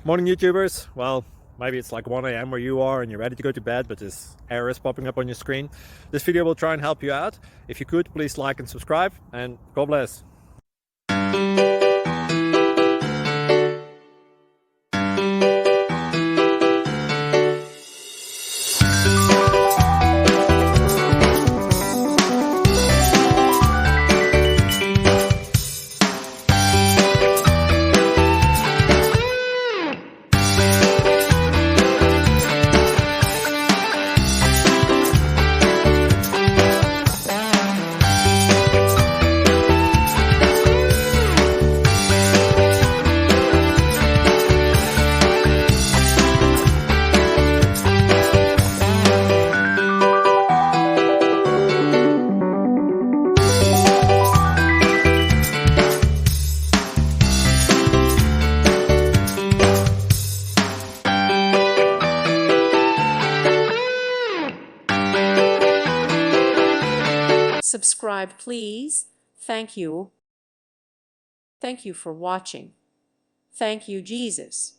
Morning YouTubers. Well, maybe it's like 1 a.m. where you are and you're ready to go to bed, but this error is popping up on your screen. This video will try and help you out. If you could, please like and subscribe, and God bless. Subscribe, please. Thank you. Thank you for watching. Thank you, Jesus.